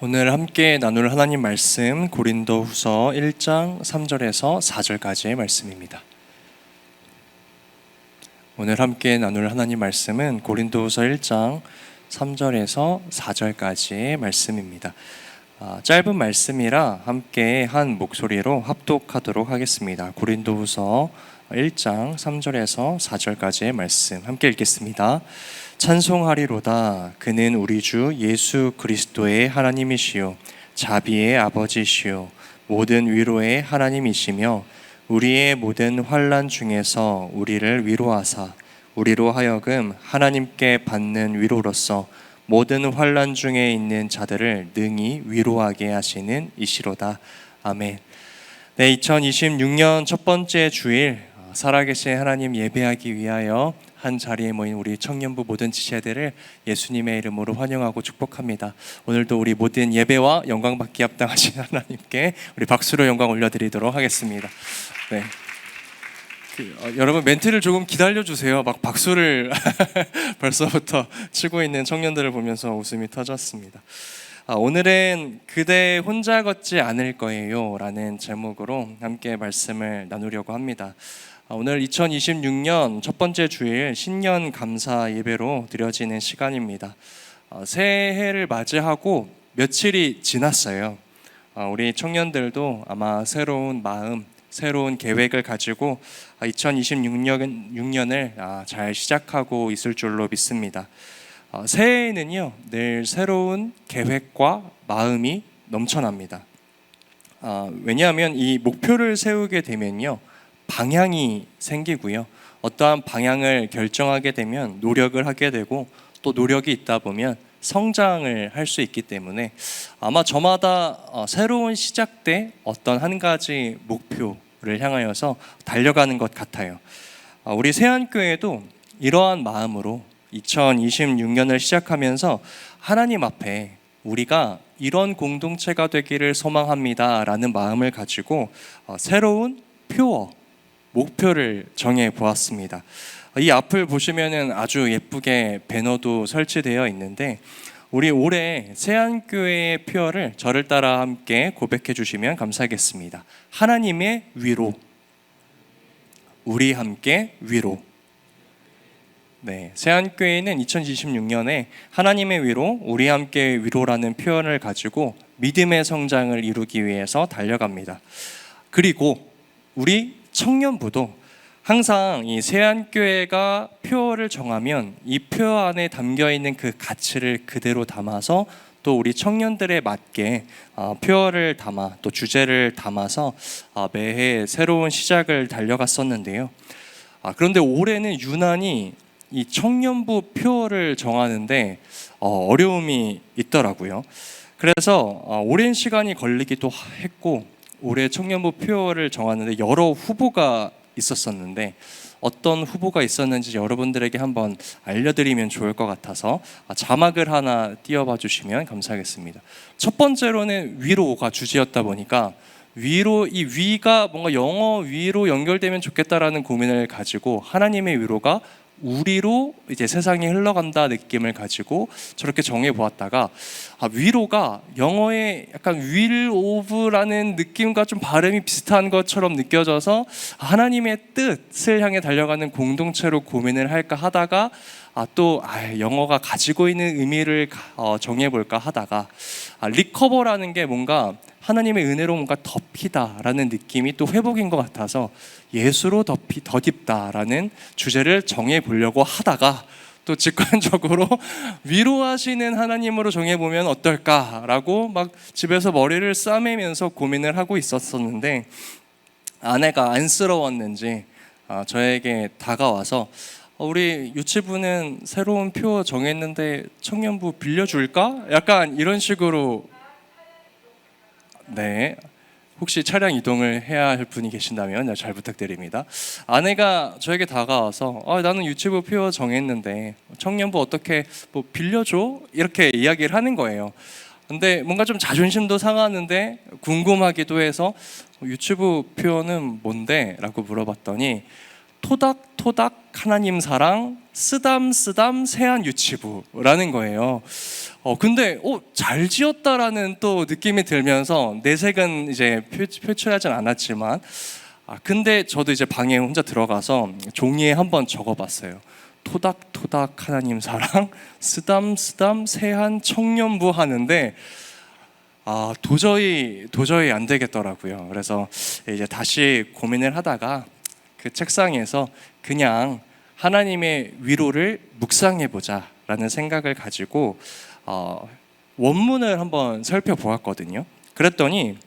오늘 함께 나눌 하나님 말씀 고린도후서 1장 3절에서 4절까지의 말씀입니다. 오늘 함께 나눌 하나님 말씀은 고린도후서 1장 3절에서 4절까지의 말씀입니다. 짧은 말씀이라 함께 한 목소리로 합독하도록 하겠습니다. 고린도후서 1장 3절에서 4절까지의 말씀 함께 읽겠습니다. 찬송하리로다. 그는 우리 주 예수 그리스도의 하나님이시요 자비의 아버지시요 모든 위로의 하나님이시며 우리의 모든 환난 중에서 우리를 위로하사 우리로 하여금 하나님께 받는 위로로서 모든 환난 중에 있는 자들을 능히 위로하게 하시는 이시로다. 아멘. 네, 2026년 첫 번째 주일 살아계신 하나님 예배하기 위하여 한 자리에 모인 우리 청년부 모든 지체들을 예수님의 이름으로 환영하고 축복합니다. 오늘도 우리 모든 예배와 영광 받기 합당하신 하나님께 우리 박수로 영광 올려드리도록 하겠습니다. 네. 여러분 멘트를 조금 기다려주세요. 막 박수를 벌써부터 치고 있는 청년들을 보면서 웃음이 터졌습니다. 오늘은 그대 혼자 걷지 않을 거예요 라는 제목으로 함께 말씀을 나누려고 합니다. 오늘 2026년 첫 번째 주일 신년 감사 예배로 드려지는 시간입니다. 새해를 맞이하고 며칠이 지났어요. 우리 청년들도 아마 새로운 마음, 새로운 계획을 가지고 2026년을 잘 시작하고 있을 줄로 믿습니다. 새해에는요, 늘 새로운 계획과 마음이 넘쳐납니다. 왜냐하면 이 목표를 세우게 되면요, 방향이 생기고요. 어떠한 방향을 결정하게 되면 노력을 하게 되고 또 노력이 있다 보면 성장을 할 수 있기 때문에 아마 저마다 새로운 시작 때 어떤 한 가지 목표를 향하여서 달려가는 것 같아요. 우리 세안교회도 이러한 마음으로 2026년을 시작하면서 하나님 앞에 우리가 이런 공동체가 되기를 소망합니다 라는 마음을 가지고 새로운 표어, 목표를 정해 보았습니다. 이 앞을 보시면은 아주 예쁘게 배너도 설치되어 있는데 우리 올해 세안교회의 표어를 저를 따라 함께 고백해 주시면 감사하겠습니다. 하나님의 위로, 우리 함께 위로. 네, 세안교회는 2026년에 하나님의 위로, 우리 함께 위로라는 표현을 가지고 믿음의 성장을 이루기 위해서 달려갑니다. 그리고 우리 청년부도 항상 이 세안교회가 표어를 정하면 이 표어 안에 담겨있는 그 가치를 그대로 담아서 또 우리 청년들에 맞게 표어를 담아 또 주제를 담아서 매해 새로운 시작을 달려갔었는데요. 그런데 올해는 유난히 이 청년부 표어를 정하는데 어려움이 있더라고요. 그래서 오랜 시간이 걸리기도 했고 올해 청년부 표어를 정하는데 여러 후보가 있었었는데 어떤 후보가 있었는지 여러분들에게 한번 알려드리면 좋을 것 같아서 자막을 하나 띄워봐 주시면 감사하겠습니다. 첫 번째로는 위로가 주제였다 보니까 위로, 이 위가 뭔가 영어 위로 연결되면 좋겠다라는 고민을 가지고 하나님의 위로가 우리로 이제 세상이 흘러간다 느낌을 가지고 저렇게 정해 보았다가 위로가 영어의 약간 will of라는 느낌과 좀 발음이 비슷한 것처럼 느껴져서 하나님의 뜻을 향해 달려가는 공동체로 고민을 할까 하다가 또 영어가 가지고 있는 의미를 정해 볼까 하다가 리커버라는 게 뭔가 하나님의 은혜로 뭔가 덮이다라는 느낌이 또 회복인 것 같아서 예수로 덧입다라는 주제를 정해보려고 하다가 또 직관적으로 위로하시는 하나님으로 정해보면 어떨까라고 막 집에서 머리를 싸매면서 고민을 하고 있었었는데 아내가 안쓰러웠는지 저에게 다가와서 우리 유치부는 새로운 표 정했는데 청년부 빌려줄까? 약간 이런 식으로. 네, 혹시 차량 이동을 해야 할 분이 계신다면 잘 부탁드립니다. 아내가 저에게 다가와서 나는 유치부 표어 정했는데 청년부 어떻게 뭐 빌려줘? 이렇게 이야기를 하는 거예요. 근데 뭔가 좀 자존심도 상하는데 궁금하기도 해서 유치부 표어는 뭔데? 라고 물어봤더니 토닥토닥 하나님 사랑 쓰담쓰담 세안 유치부라는 거예요. 근데 잘 지었다라는 또 느낌이 들면서 내색은 이제 표출하진 않았지만, 근데 저도 이제 방에 혼자 들어가서 종이에 한번 적어봤어요. 토닥토닥 하나님 사랑, 쓰담쓰담 세한 청년부 하는데 도저히 안 되겠더라고요. 그래서 이제 다시 고민을 하다가 그 책상에서 그냥 하나님의 위로를 묵상해 보자라는 생각을 가지고 원문을 한번 살펴보았거든요. 그랬더니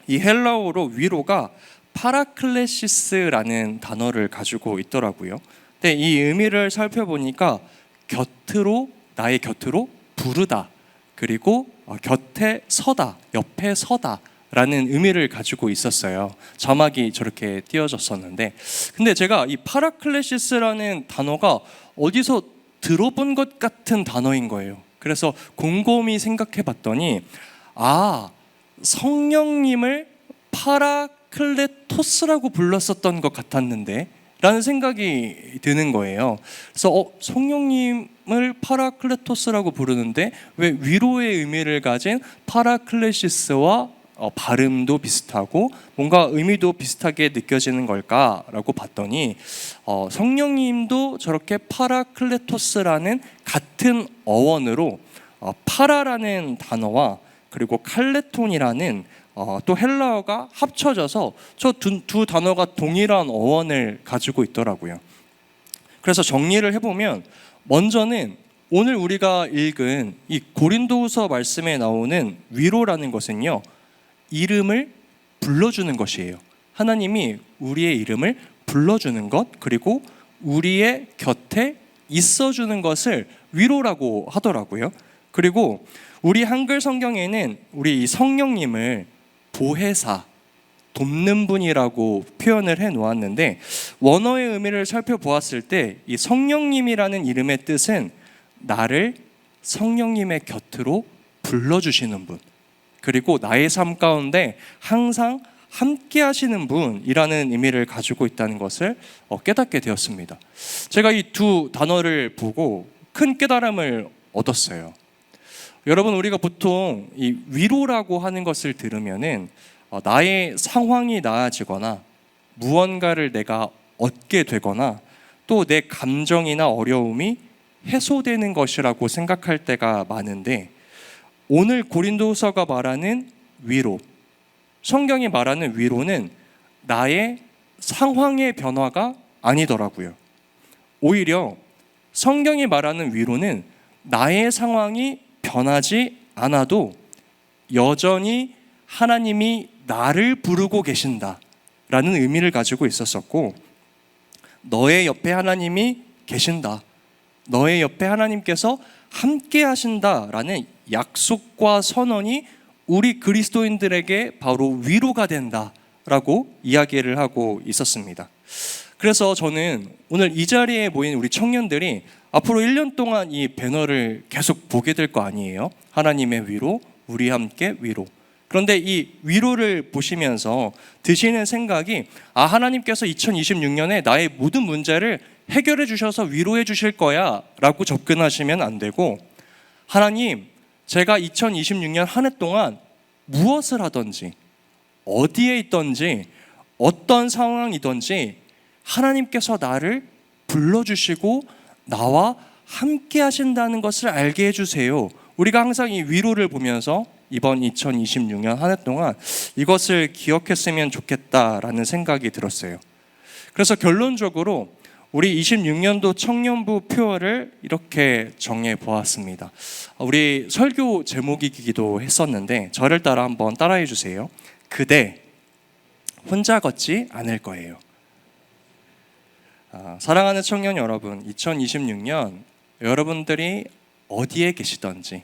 이 헬라어로 위로가 파라클레시스라는 단어를 가지고 있더라고요. 근데 이 의미를 살펴보니까 나의 곁으로 부르다, 그리고 곁에 서다, 옆에 서다 라는 의미를 가지고 있었어요. 자막이 저렇게 띄어졌었는데, 근데 제가 이 파라클레시스라는 단어가 어디서 들어본 것 같은 단어인 거예요. 그래서 곰곰이 생각해 봤더니 성령님을 파라클레토스라고 불렀었던 것 같았는데 라는 생각이 드는 거예요. 그래서 성령님을 파라클레토스라고 부르는데 왜 위로의 의미를 가진 파라클레시스와 발음도 비슷하고 뭔가 의미도 비슷하게 느껴지는 걸까라고 봤더니 성령님도 저렇게 파라클레토스라는 같은 어원으로 파라라는 단어와 그리고 칼레톤이라는 또 헬라어가 합쳐져서 저 두 단어가 동일한 어원을 가지고 있더라고요. 그래서 정리를 해보면 먼저는 오늘 우리가 읽은 이 고린도후서 말씀에 나오는 위로라는 것은요, 이름을 불러주는 것이에요. 하나님이 우리의 이름을 불러주는 것, 그리고 우리의 곁에 있어주는 것을 위로라고 하더라고요. 그리고 우리 한글 성경에는 우리 이 성령님을 보혜사, 돕는 분이라고 표현을 해 놓았는데, 원어의 의미를 살펴보았을 때 이 성령님이라는 이름의 뜻은 나를 성령님의 곁으로 불러주시는 분, 그리고 나의 삶 가운데 항상 함께 하시는 분이라는 의미를 가지고 있다는 것을 깨닫게 되었습니다. 제가 이 두 단어를 보고 큰 깨달음을 얻었어요. 여러분, 우리가 보통 이 위로라고 하는 것을 들으면은 나의 상황이 나아지거나 무언가를 내가 얻게 되거나 또 내 감정이나 어려움이 해소되는 것이라고 생각할 때가 많은데, 오늘 고린도후서가 말하는 위로, 성경이 말하는 위로는 나의 상황의 변화가 아니더라고요. 오히려 성경이 말하는 위로는 나의 상황이 변하지 않아도 여전히 하나님이 나를 부르고 계신다라는 의미를 가지고 있었었고, 너의 옆에 하나님이 계신다, 너의 옆에 하나님께서 함께 하신다라는 약속과 선언이 우리 그리스도인들에게 바로 위로가 된다라고 이야기를 하고 있었습니다. 그래서 저는 오늘 이 자리에 모인 우리 청년들이 앞으로 1년 동안 이 배너를 계속 보게 될 거 아니에요. 하나님의 위로, 우리 함께 위로. 그런데 이 위로를 보시면서 드시는 생각이 하나님께서 2026년에 나의 모든 문제를 해결해 주셔서 위로해 주실 거야 라고 접근하시면 안 되고, 하나님, 제가 2026년 한 해 동안 무엇을 하든지 어디에 있든지 어떤 상황이든지 하나님께서 나를 불러주시고 나와 함께 하신다는 것을 알게 해주세요. 우리가 항상 이 위로를 보면서 이번 2026년 한 해 동안 이것을 기억했으면 좋겠다라는 생각이 들었어요. 그래서 결론적으로 우리 26년도 청년부 표어를 이렇게 정해 보았습니다. 우리 설교 제목이기도 했었는데 저를 따라 한번 따라해 주세요. 그대 혼자 걷지 않을 거예요. 사랑하는 청년 여러분, 2026년 여러분들이 어디에 계시든지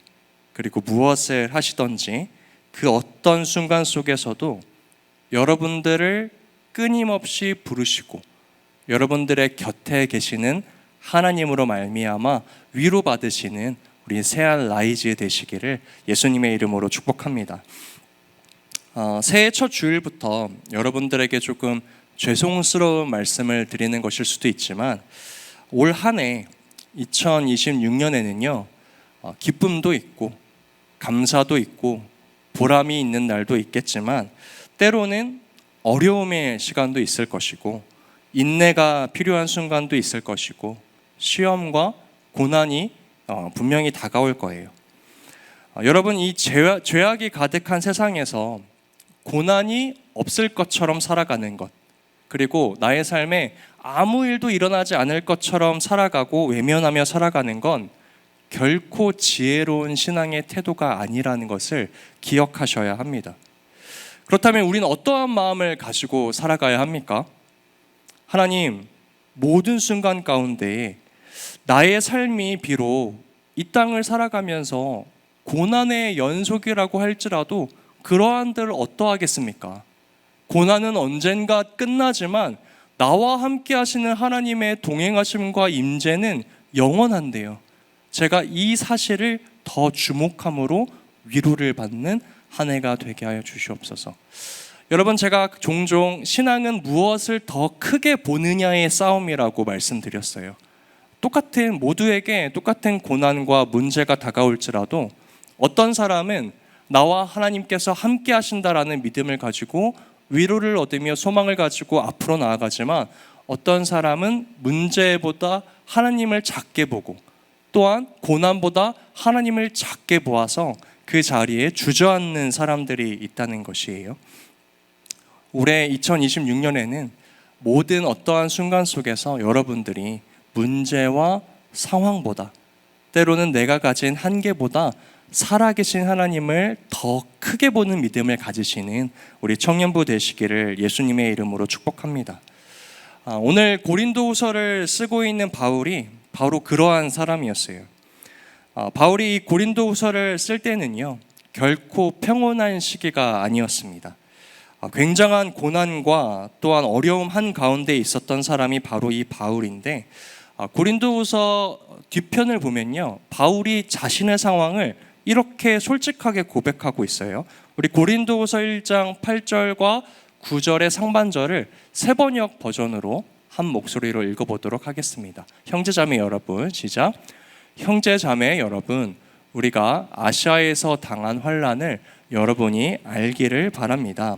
그리고 무엇을 하시든지 그 어떤 순간 속에서도 여러분들을 끊임없이 부르시고 여러분들의 곁에 계시는 하나님으로 말미암아 위로받으시는 우리 새한 라이즈 되시기를 예수님의 이름으로 축복합니다. 새해 첫 주일부터 여러분들에게 조금 죄송스러운 말씀을 드리는 것일 수도 있지만 올 한 해 2026년에는요 기쁨도 있고 감사도 있고 보람이 있는 날도 있겠지만 때로는 어려움의 시간도 있을 것이고 인내가 필요한 순간도 있을 것이고 시험과 고난이 분명히 다가올 거예요. 여러분, 이 죄악이 가득한 세상에서 고난이 없을 것처럼 살아가는 것, 그리고 나의 삶에 아무 일도 일어나지 않을 것처럼 살아가고 외면하며 살아가는 건 결코 지혜로운 신앙의 태도가 아니라는 것을 기억하셔야 합니다. 그렇다면 우리는 어떠한 마음을 가지고 살아가야 합니까? 하나님, 모든 순간 가운데 나의 삶이 비록 이 땅을 살아가면서 고난의 연속이라고 할지라도 그러한들 어떠하겠습니까? 고난은 언젠가 끝나지만 나와 함께 하시는 하나님의 동행하심과 임재는 영원한데요. 제가 이 사실을 더 주목함으로 위로를 받는 한 해가 되게 하여 주시옵소서. 여러분, 제가 종종 신앙은 무엇을 더 크게 보느냐의 싸움이라고 말씀드렸어요. 모두에게 똑같은 고난과 문제가 다가올지라도 어떤 사람은 나와 하나님께서 함께 하신다라는 믿음을 가지고 위로를 얻으며 소망을 가지고 앞으로 나아가지만 어떤 사람은 문제보다 하나님을 작게 보고 또한 고난보다 하나님을 작게 보아서 그 자리에 주저앉는 사람들이 있다는 것이에요. 올해 2026년에는 모든 어떠한 순간 속에서 여러분들이 문제와 상황보다 때로는 내가 가진 한계보다 살아계신 하나님을 더 크게 보는 믿음을 가지시는 우리 청년부 되시기를 예수님의 이름으로 축복합니다. 오늘 고린도후서를 쓰고 있는 바울이 바로 그러한 사람이었어요. 바울이 이 고린도후서를 쓸 때는요, 결코 평온한 시기가 아니었습니다. 굉장한 고난과 또한 어려움 한가운데 있었던 사람이 바로 이 바울인데, 고린도후서 뒤편을 보면요, 바울이 자신의 상황을 이렇게 솔직하게 고백하고 있어요. 우리 고린도후서 1장 8절과 9절의 상반절을 세번역 버전으로 한 목소리로 읽어보도록 하겠습니다. 형제자매 여러분, 시작. 형제자매 여러분, 우리가 아시아에서 당한 환난을 여러분이 알기를 바랍니다.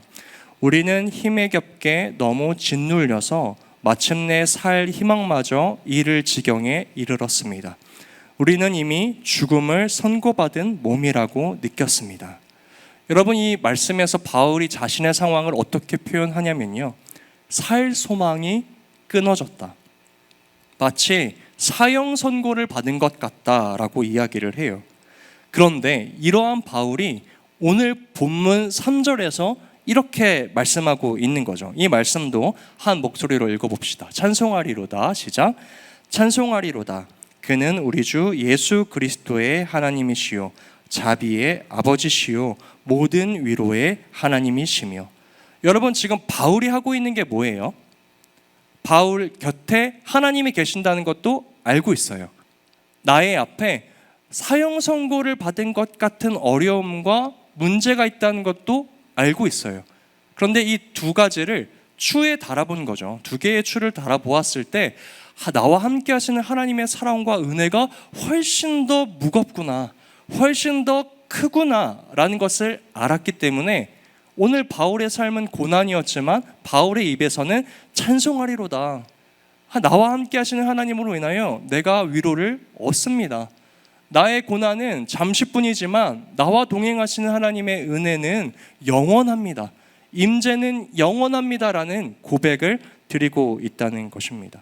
우리는 힘에 겹게 너무 짓눌려서 마침내 살 희망마저 잃을 지경에 이르렀습니다. 우리는 이미 죽음을 선고받은 몸이라고 느꼈습니다. 여러분, 이 말씀에서 바울이 자신의 상황을 어떻게 표현하냐면요, 살 소망이 끊어졌다, 마치 사형 선고를 받은 것 같다라고 이야기를 해요. 그런데 이러한 바울이 오늘 본문 3절에서 이렇게 말씀하고 있는 거죠. 이 말씀도 한 목소리로 읽어봅시다. 찬송하리로다. 시작. 찬송하리로다. 그는 우리 주 예수 그리스도의 하나님이시요 자비의 아버지시요 모든 위로의 하나님이시며. 여러분, 지금 바울이 하고 있는 게 뭐예요? 바울 곁에 하나님이 계신다는 것도 알고 있어요. 나의 앞에 사형 선고를 받은 것 같은 어려움과 문제가 있다는 것도 알고 있어요. 그런데 이 두 가지를 추에 달아본 거죠. 두 개의 추를 달아보았을 때 나와 함께 하시는 하나님의 사랑과 은혜가 훨씬 더 무겁구나, 훨씬 더 크구나 라는 것을 알았기 때문에 오늘 바울의 삶은 고난이었지만 바울의 입에서는 찬송하리로다. 나와 함께 하시는 하나님으로 인하여 내가 위로를 얻습니다. 나의 고난은 잠시뿐이지만 나와 동행하시는 하나님의 은혜는 영원합니다. 임재는 영원합니다라는 고백을 드리고 있다는 것입니다.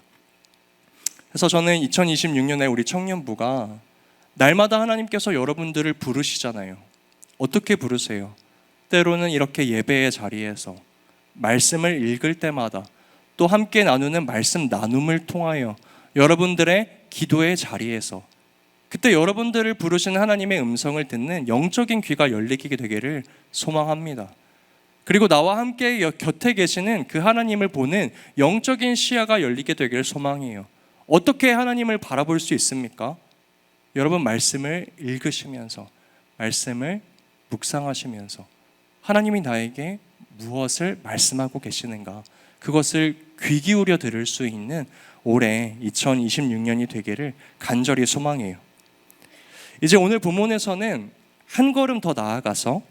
그래서 저는 2026년에 우리 청년부가 날마다 하나님께서 여러분들을 부르시잖아요. 어떻게 부르세요? 때로는 이렇게 예배의 자리에서 말씀을 읽을 때마다 또 함께 나누는 말씀 나눔을 통하여 여러분들의 기도의 자리에서 그때 여러분들을 부르시는 하나님의 음성을 듣는 영적인 귀가 열리게 되기를 소망합니다. 그리고 나와 함께 곁에 계시는 그 하나님을 보는 영적인 시야가 열리게 되기를 소망해요. 어떻게 하나님을 바라볼 수 있습니까? 여러분, 말씀을 읽으시면서, 말씀을 묵상하시면서 하나님이 나에게 무엇을 말씀하고 계시는가, 그것을 귀 기울여 들을 수 있는 올해 2026년이 되기를 간절히 소망해요. 이제 오늘 본문에서는 한 걸음 더 나아가서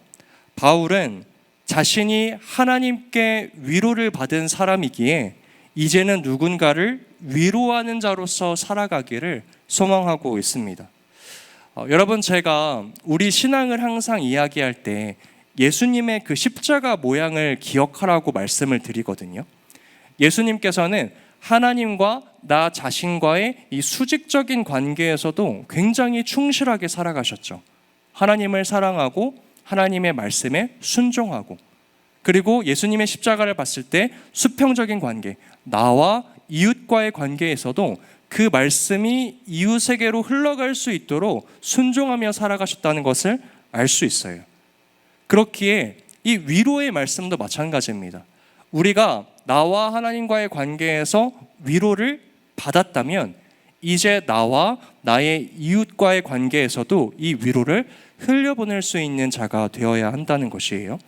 바울은 자신이 하나님께 위로를 받은 사람이기에 이제는 누군가를 위로하는 자로서 살아가기를 소망하고 있습니다. 여러분, 제가 우리 신앙을 항상 이야기할 때 예수님의 그 십자가 모양을 기억하라고 말씀을 드리거든요. 예수님께서는 하나님과 나 자신과의 이 수직적인 관계에서도 굉장히 충실하게 살아가셨죠. 하나님을 사랑하고 하나님의 말씀에 순종하고, 그리고 예수님의 십자가를 봤을 때 수평적인 관계, 나와 이웃과의 관계에서도 그 말씀이 이웃에게로 흘러갈 수 있도록 순종하며 살아가셨다는 것을 알 수 있어요. 그렇기에 이 위로의 말씀도 마찬가지입니다. 우리가 나와 하나님과의 관계에서 위로를 받았다면 이제 나와 나의 이웃과의 관계에서도 이 위로를 흘려보낼 수 있는 자가 되어야 한다는 것이에요.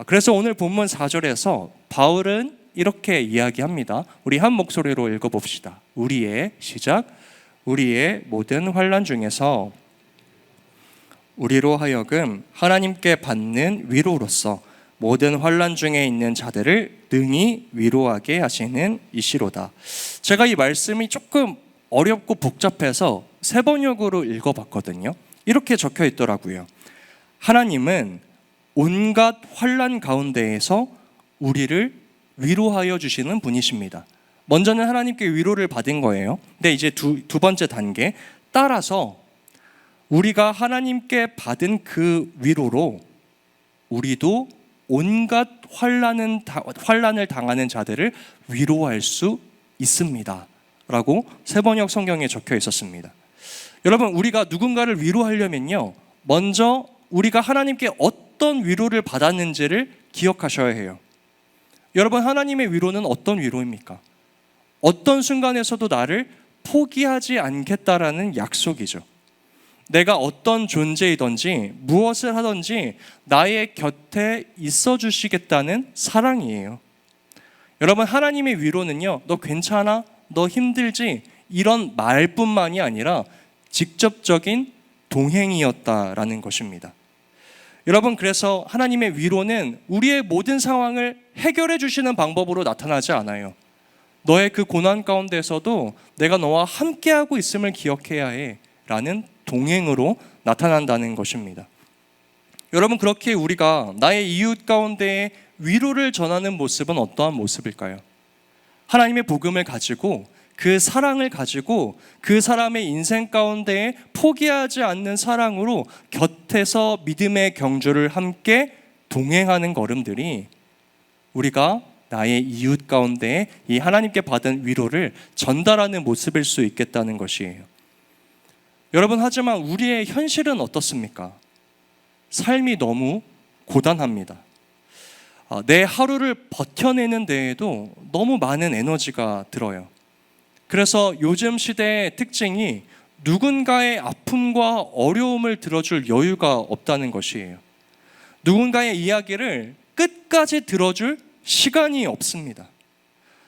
그래서 오늘 본문 4절에서 바울은 이렇게 이야기합니다. 우리 한 목소리로 읽어봅시다. 우리의 모든 환난 중에서 우리로 하여금 하나님께 받는 위로로서 모든 환난 중에 있는 자들을 능히 위로하게 하시는 이시로다. 제가 이 말씀이 조금 어렵고 복잡해서 세 번역으로 읽어봤거든요. 이렇게 적혀 있더라고요. 하나님은 온갖 환난 가운데에서 우리를 위로하여 주시는 분이십니다. 먼저는 하나님께 위로를 받은 거예요. 근데 이제 두 번째 단계, 따라서 우리가 하나님께 받은 그 위로로 우리도 온갖 환난을 당하는 자들을 위로할 수 있습니다 라고 세번역 성경에 적혀 있었습니다. 여러분, 우리가 누군가를 위로하려면요, 먼저 우리가 하나님께 어떤 위로를 받았는지를 기억하셔야 해요. 여러분, 하나님의 위로는 어떤 위로입니까? 어떤 순간에서도 나를 포기하지 않겠다라는 약속이죠. 내가 어떤 존재이든지 무엇을 하든지 나의 곁에 있어 주시겠다는 사랑이에요. 여러분, 하나님의 위로는요, 너 괜찮아? 너 힘들지? 이런 말뿐만이 아니라 직접적인 동행이었다라는 것입니다. 여러분, 그래서 하나님의 위로는 우리의 모든 상황을 해결해 주시는 방법으로 나타나지 않아요. 너의 그 고난 가운데서도 내가 너와 함께하고 있음을 기억해야 해 라는 동행으로 나타난다는 것입니다. 여러분, 그렇게 우리가 나의 이웃 가운데 위로를 전하는 모습은 어떠한 모습일까요? 하나님의 복음을 가지고, 그 사랑을 가지고 그 사람의 인생 가운데 포기하지 않는 사랑으로 곁에서 믿음의 경주를 함께 동행하는 걸음들이 우리가 나의 이웃 가운데 이 하나님께 받은 위로를 전달하는 모습일 수 있겠다는 것이에요. 여러분, 하지만 우리의 현실은 어떻습니까? 삶이 너무 고단합니다. 내 하루를 버텨내는 데에도 너무 많은 에너지가 들어요. 그래서 요즘 시대의 특징이 누군가의 아픔과 어려움을 들어줄 여유가 없다는 것이에요. 누군가의 이야기를 끝까지 들어줄 시간이 없습니다.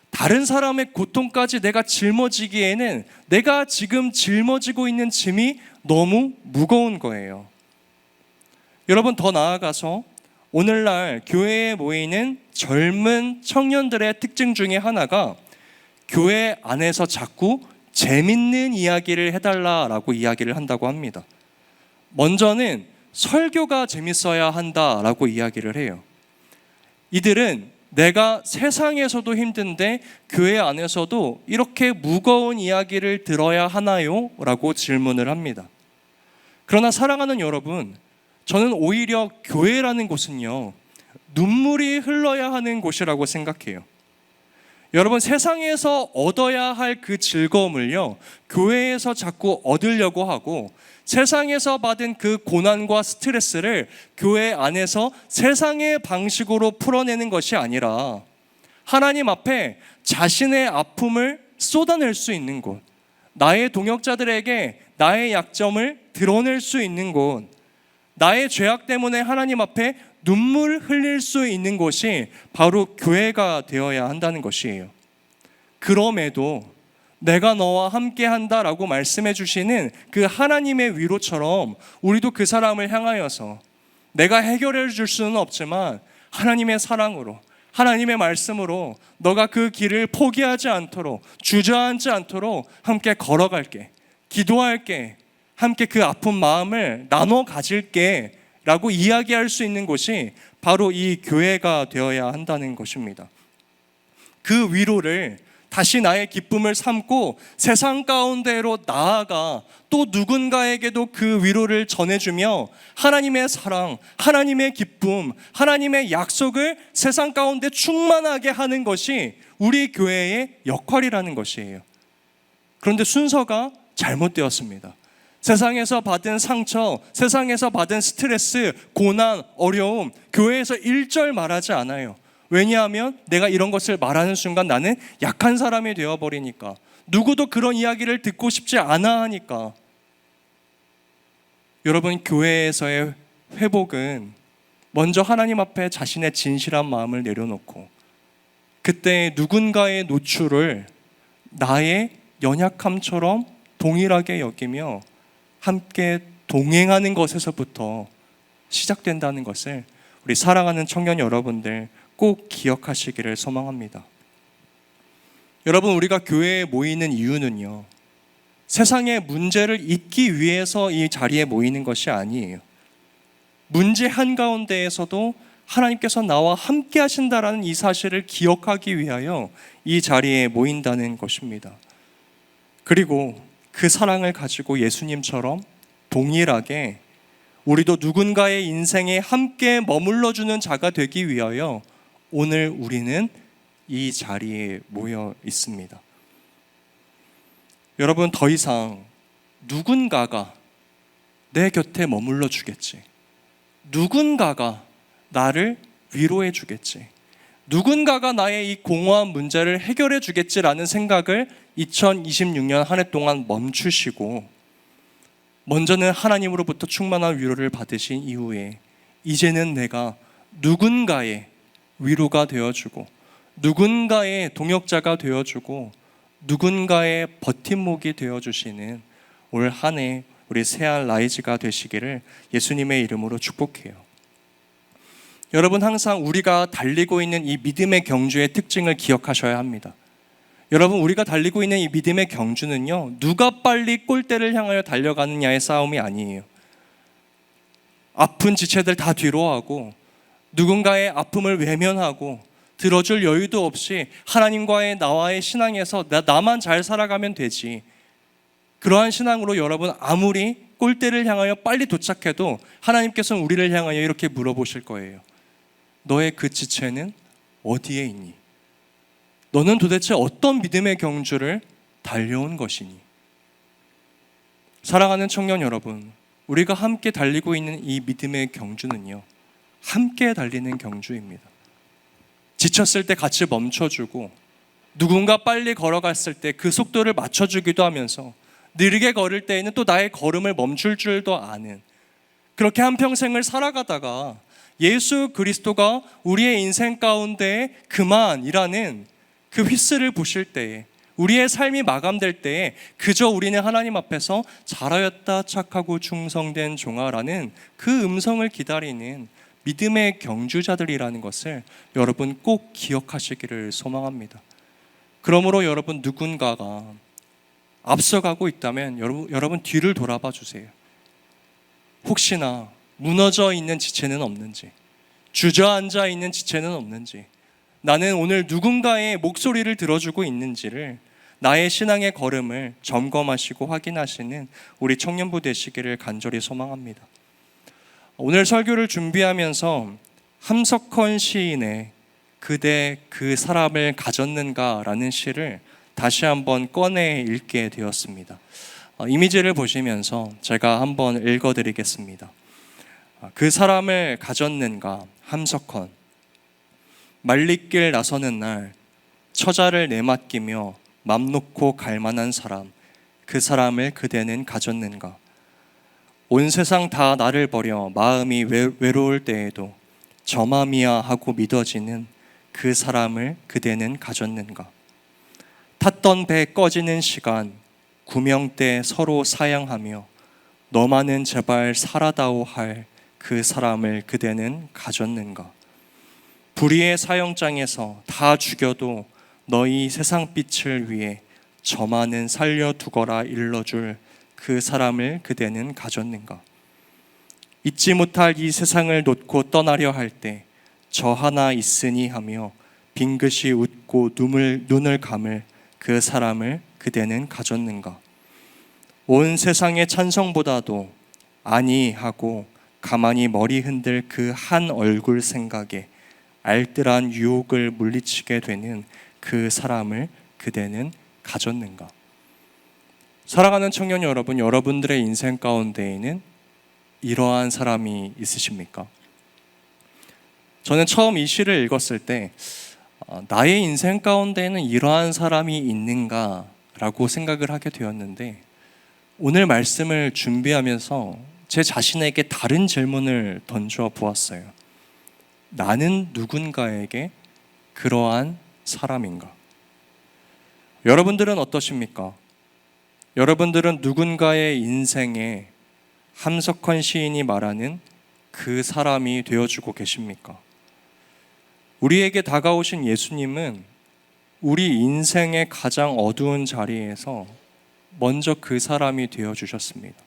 다른 사람의 고통까지 내가 짊어지기에는 내가 지금 짊어지고 있는 짐이 너무 무거운 거예요. 여러분, 더 나아가서 오늘날 교회에 모이는 젊은 청년들의 특징 중에 하나가 교회 안에서 자꾸 재밌는 이야기를 해달라라고 이야기를 한다고 합니다. 먼저는 설교가 재밌어야 한다라고 이야기를 해요. 이들은 내가 세상에서도 힘든데 교회 안에서도 이렇게 무거운 이야기를 들어야 하나요? 라고 질문을 합니다. 그러나 사랑하는 여러분, 저는 오히려 교회라는 곳은요, 눈물이 흘러야 하는 곳이라고 생각해요. 여러분, 세상에서 얻어야 할 그 즐거움을요, 교회에서 자꾸 얻으려고 하고, 세상에서 받은 그 고난과 스트레스를 교회 안에서 세상의 방식으로 풀어내는 것이 아니라 하나님 앞에 자신의 아픔을 쏟아낼 수 있는 곳, 나의 동역자들에게 나의 약점을 드러낼 수 있는 곳, 나의 죄악 때문에 하나님 앞에 눈물 흘릴 수 있는 곳이 바로 교회가 되어야 한다는 것이에요. 그럼에도 내가 너와 함께 한다라고 말씀해 주시는 그 하나님의 위로처럼 우리도 그 사람을 향하여서 내가 해결해 줄 수는 없지만 하나님의 사랑으로, 하나님의 말씀으로 너가 그 길을 포기하지 않도록, 주저앉지 않도록 함께 걸어갈게, 기도할게, 함께 그 아픈 마음을 나눠 가질게 라고 이야기할 수 있는 곳이 바로 이 교회가 되어야 한다는 것입니다. 그 위로를 다시 나의 기쁨을 삼고 세상 가운데로 나아가 또 누군가에게도 그 위로를 전해주며 하나님의 사랑, 하나님의 기쁨, 하나님의 약속을 세상 가운데 충만하게 하는 것이 우리 교회의 역할이라는 것이에요. 그런데 순서가 잘못되었습니다. 세상에서 받은 상처, 세상에서 받은 스트레스, 고난, 어려움, 교회에서 일절 말하지 않아요. 왜냐하면 내가 이런 것을 말하는 순간 나는 약한 사람이 되어버리니까, 누구도 그런 이야기를 듣고 싶지 않아 하니까. 여러분, 교회에서의 회복은 먼저 하나님 앞에 자신의 진실한 마음을 내려놓고 그때 누군가의 노출을 나의 연약함처럼 동일하게 여기며 함께 동행하는 것에서부터 시작된다는 것을 우리 사랑하는 청년 여러분들 꼭 기억하시기를 소망합니다. 여러분, 우리가 교회에 모이는 이유는요, 세상의 문제를 잊기 위해서 이 자리에 모이는 것이 아니에요. 문제 한가운데에서도 하나님께서 나와 함께 하신다라는 이 사실을 기억하기 위하여 이 자리에 모인다는 것입니다. 그리고 그 사랑을 가지고 예수님처럼 동일하게 우리도 누군가의 인생에 함께 머물러주는 자가 되기 위하여 오늘 우리는 이 자리에 모여 있습니다. 여러분, 더 이상 누군가가 내 곁에 머물러 주겠지, 누군가가 나를 위로해 주겠지, 누군가가 나의 이 공허한 문제를 해결해 주겠지라는 생각을 2026년 한 해 동안 멈추시고 먼저는 하나님으로부터 충만한 위로를 받으신 이후에 이제는 내가 누군가의 위로가 되어주고 누군가의 동역자가 되어주고 누군가의 버팀목이 되어주시는 올 한 해 우리 새알 라이즈가 되시기를 예수님의 이름으로 축복해요. 여러분, 항상 우리가 달리고 있는 이 믿음의 경주의 특징을 기억하셔야 합니다. 여러분, 우리가 달리고 있는 이 믿음의 경주는요, 누가 빨리 골대를 향하여 달려가느냐의 싸움이 아니에요. 아픈 지체들 다 뒤로하고 누군가의 아픔을 외면하고 들어줄 여유도 없이 하나님과의 나와의 신앙에서 나만 잘 살아가면 되지, 그러한 신앙으로 여러분 아무리 골대를 향하여 빨리 도착해도 하나님께서는 우리를 향하여 이렇게 물어보실 거예요. 너의 그 지체는 어디에 있니? 너는 도대체 어떤 믿음의 경주를 달려온 것이니? 사랑하는 청년 여러분, 우리가 함께 달리고 있는 이 믿음의 경주는요, 함께 달리는 경주입니다. 지쳤을 때 같이 멈춰주고 누군가 빨리 걸어갔을 때 그 속도를 맞춰주기도 하면서 느리게 걸을 때에는 또 나의 걸음을 멈출 줄도 아는, 그렇게 한평생을 살아가다가 예수 그리스도가 우리의 인생 가운데 그만이라는 그 휘슬을 부실 때에, 우리의 삶이 마감될 때에 그저 우리는 하나님 앞에서 잘하였다 착하고 충성된 종아라는 그 음성을 기다리는 믿음의 경주자들이라는 것을 여러분 꼭 기억하시기를 소망합니다. 그러므로 여러분, 누군가가 앞서가고 있다면 여러분 뒤를 돌아봐 주세요. 혹시나 무너져 있는 지체는 없는지, 주저앉아 있는 지체는 없는지, 나는 오늘 누군가의 목소리를 들어주고 있는지를, 나의 신앙의 걸음을 점검하시고 확인하시는 우리 청년부 되시기를 간절히 소망합니다. 오늘 설교를 준비하면서 함석헌 시인의 그대 그 사람을 가졌는가 라는 시를 다시 한번 꺼내 읽게 되었습니다. 이미지를 보시면서 제가 한번 읽어드리겠습니다. 그 사람을 가졌는가, 함석헌. 말리길 나서는 날 처자를 내맡기며 맘 놓고 갈 만한 사람, 그 사람을 그대는 가졌는가. 온 세상 다 나를 버려 마음이 외로울 때에도 저 맘이야 하고 믿어지는 그 사람을 그대는 가졌는가. 탔던 배 꺼지는 시간, 구명 때 서로 사양하며 너만은 제발 살아다오 할 그 사람을 그대는 가졌는가? 불의의 사형장에서 다 죽여도 너희 세상 빛을 위해 저만은 살려두거라 일러줄 그 사람을 그대는 가졌는가? 잊지 못할 이 세상을 놓고 떠나려 할 때 저 하나 있으니 하며 빙긋이 웃고 눈을 감을 그 사람을 그대는 가졌는가? 온 세상의 찬성보다도 아니 하고 가만히 머리 흔들 그 한 얼굴 생각에 알뜰한 유혹을 물리치게 되는 그 사람을 그대는 가졌는가? 사랑하는 청년 여러분, 여러분들의 인생 가운데에는 이러한 사람이 있으십니까? 저는 처음 이 시를 읽었을 때 나의 인생 가운데에는 이러한 사람이 있는가라고 생각을 하게 되었는데, 오늘 말씀을 준비하면서 제 자신에게 다른 질문을 던져 보았어요. 나는 누군가에게 그러한 사람인가? 여러분들은 어떠십니까? 여러분들은 누군가의 인생에 함석헌 시인이 말하는 그 사람이 되어주고 계십니까? 우리에게 다가오신 예수님은 우리 인생의 가장 어두운 자리에서 먼저 그 사람이 되어주셨습니다.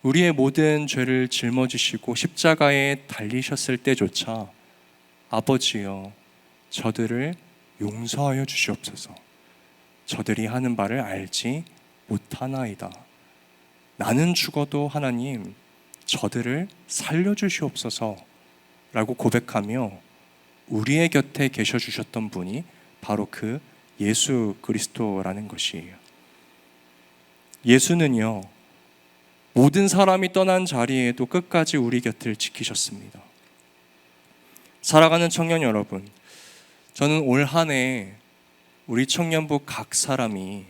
우리의 모든 죄를 짊어지시고 십자가에 달리셨을 때조차 아버지여 저들을 용서하여 주시옵소서. 저들이 하는 바를 알지 못하나이다. 나는 죽어도 하나님 저들을 살려주시옵소서 라고 고백하며 우리의 곁에 계셔 주셨던 분이 바로 그 예수 그리스도라는 것이에요. 예수는요, 모든 사람이 떠난 자리에도 끝까지 우리 곁을 지키셨습니다. 살아가는 청년 여러분, 저는 올 한 해 우리 청년부 각 사람이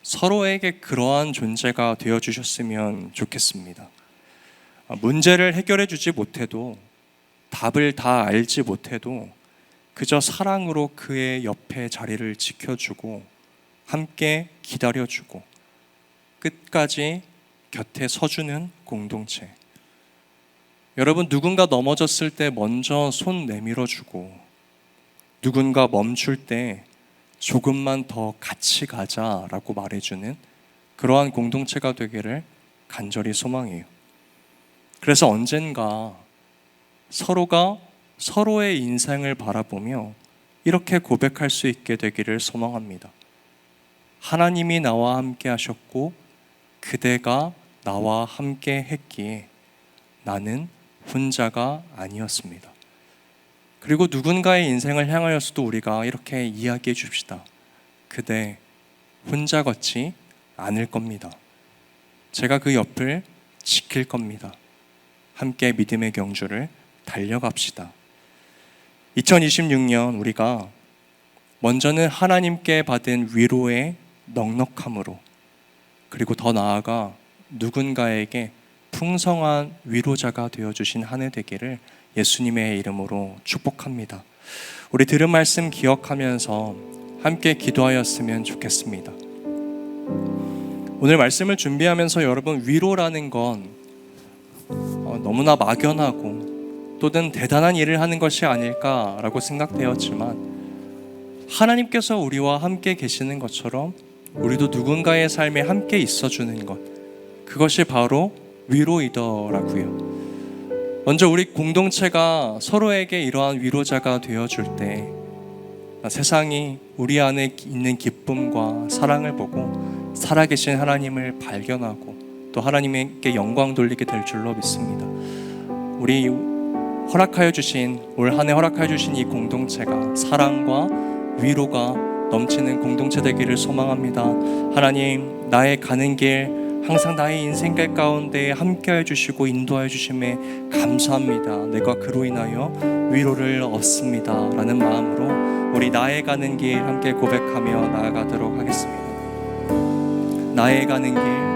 서로에게 그러한 존재가 되어주셨으면 좋겠습니다. 문제를 해결해 주지 못해도, 답을 다 알지 못해도 그저 사랑으로 그의 옆에 자리를 지켜주고 함께 기다려주고 끝까지 곁에 서주는 공동체. 여러분, 누군가 넘어졌을 때 먼저 손 내밀어주고 누군가 멈출 때 조금만 더 같이 가자라고 말해주는 그러한 공동체가 되기를 간절히 소망해요. 그래서 언젠가 서로가 서로의 인생을 바라보며 이렇게 고백할 수 있게 되기를 소망합니다. 하나님이 나와 함께 하셨고 그대가 나와 함께 했기에 나는 혼자가 아니었습니다. 그리고 누군가의 인생을 향하여서도 우리가 이렇게 이야기해 줍시다. 그대 혼자 걷지 않을 겁니다. 제가 그 옆을 지킬 겁니다. 함께 믿음의 경주를 달려갑시다. 2026년 우리가 먼저는 하나님께 받은 위로의 넉넉함으로, 그리고 더 나아가 누군가에게 풍성한 위로자가 되어주신 한 해 되기를 예수님의 이름으로 축복합니다. 우리 들은 말씀 기억하면서 함께 기도하였으면 좋겠습니다. 오늘 말씀을 준비하면서 여러분, 위로라는 건 너무나 막연하고 또는 대단한 일을 하는 것이 아닐까라고 생각되었지만, 하나님께서 우리와 함께 계시는 것처럼 우리도 누군가의 삶에 함께 있어주는 것, 그것이 바로 위로이더라고요. 먼저 우리 공동체가 서로에게 이러한 위로자가 되어줄 때 세상이 우리 안에 있는 기쁨과 사랑을 보고 살아계신 하나님을 발견하고 또 하나님께 영광 돌리게 될 줄로 믿습니다. 우리 허락하여 주신, 올 한 해 허락하여 주신 이 공동체가 사랑과 위로가 넘치는 공동체 되기를 소망합니다. 하나님, 나의 가는 길, 항상 나의 인생길 가운데 함께해 주시고 인도하여 주심에 감사합니다. 내가 그로 인하여 위로를 얻습니다 라는 마음으로 우리 나의 가는 길 함께 고백하며 나아가도록 하겠습니다. 나의 가는 길